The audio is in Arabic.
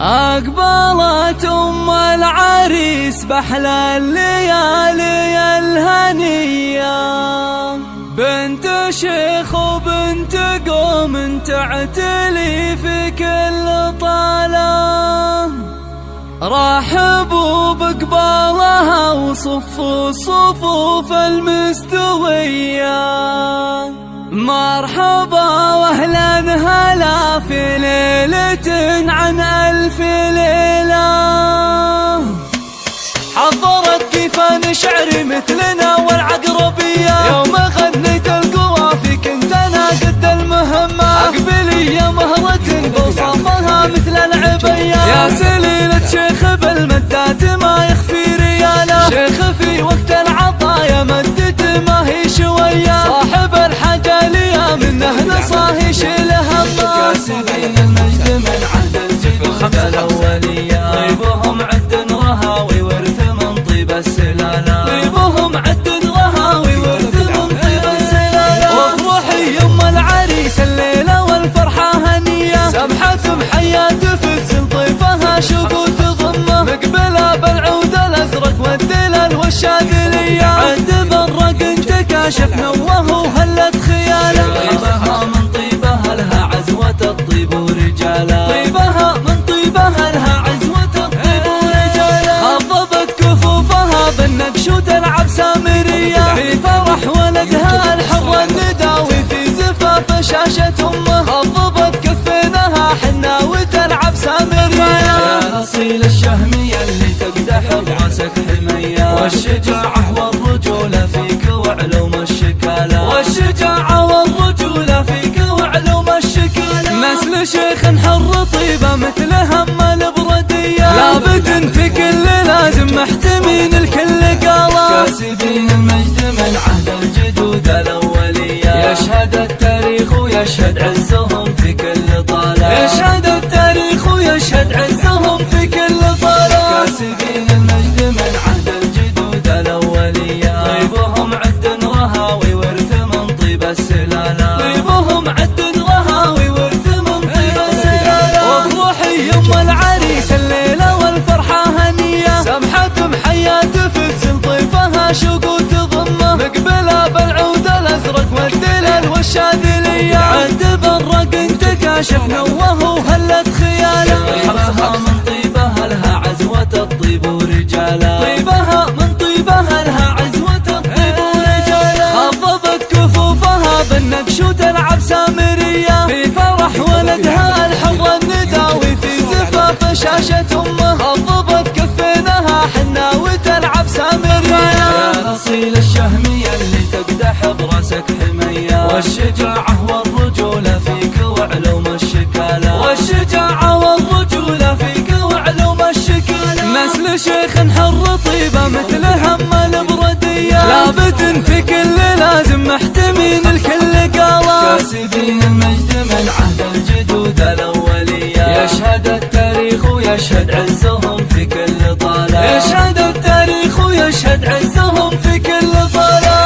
أقبلت أم العريس بأحلى الليالي الهنية، بنت شيخ وبنت قوم تعتلي في كل طالة، رحبوا بقبالها وصفوا الصفوف المستوية، مرحبا واهلا هلا في ليلة عن ألف ليلة. حضرت كيف نشعر مثلنا والعقربية، يوم غنيت القوافي كنت أنا قد المهمة، أقبلي يا مهرة بوصافها مثل العبية، يا سليلة شيخ بالمدات ما يخفي رياله، شيخ في وقت العطايا مدته ما هي شوية، صاحب الحاجة ليا منه نصاه يشيل همه، كاسبين المجد من عهد الجدود الأولية، طيبهم عد رهاوي ورث من طيب السلالة، طيبهم عد رهاوي ورث من طيب السلالة، وافرحي يم العريس الليلة والفرحة هنية، سمحة محياة تفزل طيفها شوق تضمه، مقبلة بالعود الأزرق والدلال والشاذلية، عد برق انتكاشف نوه وهلت خياله، طيبها من طيبها لها عزوة الطيب ورجاله، طيبها من طيبها لها عزوة الطيب ورجاله، خضبت كفوفها بالنقش وتلعب سامرية، في فرح ولدها الحر النداوي في زفاف شاشة أمه، خضبت كفينها حنا وتلعب سامرية، يا أصيل الشهمية اللي تقدح براسك حمية، والشجاعة والرجولة فيك وعلوم الشكالة، والشجاعة والرجولة فيك وعلوم الشكالة، مثل شيخ حر طيبة مثل هم البردية، لابد في كل لازم محتمين الكل قاله، كاسبين المجد من عهد الجدود الأولية، يشهد التاريخ ويشهد عزهم في كل طالة، يشهد التاريخ ويشهد عزهم في كل طالة، كاسبين المجد من عهد الجدود الأولية، طيبهم عد رهاوي ورث من طيب السلالة، طيبهم عد رهاوي ورث من طيب السلالة، وافرحي يم العريس الليلة والفرحة هنية، سمحة محياة تفزل طيفها شوق وتضمه، مقبلة بالعود الأزرق والدلال والشاذلية، عد برق انتكاشف نوه وهلت خياله، طيبها من طيبها لها عزوة الطيب ورجاله، طيبها من طيبها لها عزوة الطيب ورجاله، خضبت كفوفها بالنقش وتلعب سامرية، في فرح ولدها الحر النداوي في زفاف شاشة أمه، خضبت كفينها حنا وتلعب سامرية، يا أصيل الشهمية اللي تقدح براسك حمية، والشجاعة والرجولة فيك وعلوم الشكالة، والشجاعة والرجولة فيك وعلوم الشكالة، مثل شيخ حر طيبة مثل هم البردية، لابد في كل لازم محتمين الكل قاله، كاسبين المجد من عهد الجدود الأولية، يشهد التاريخ ويشهد عز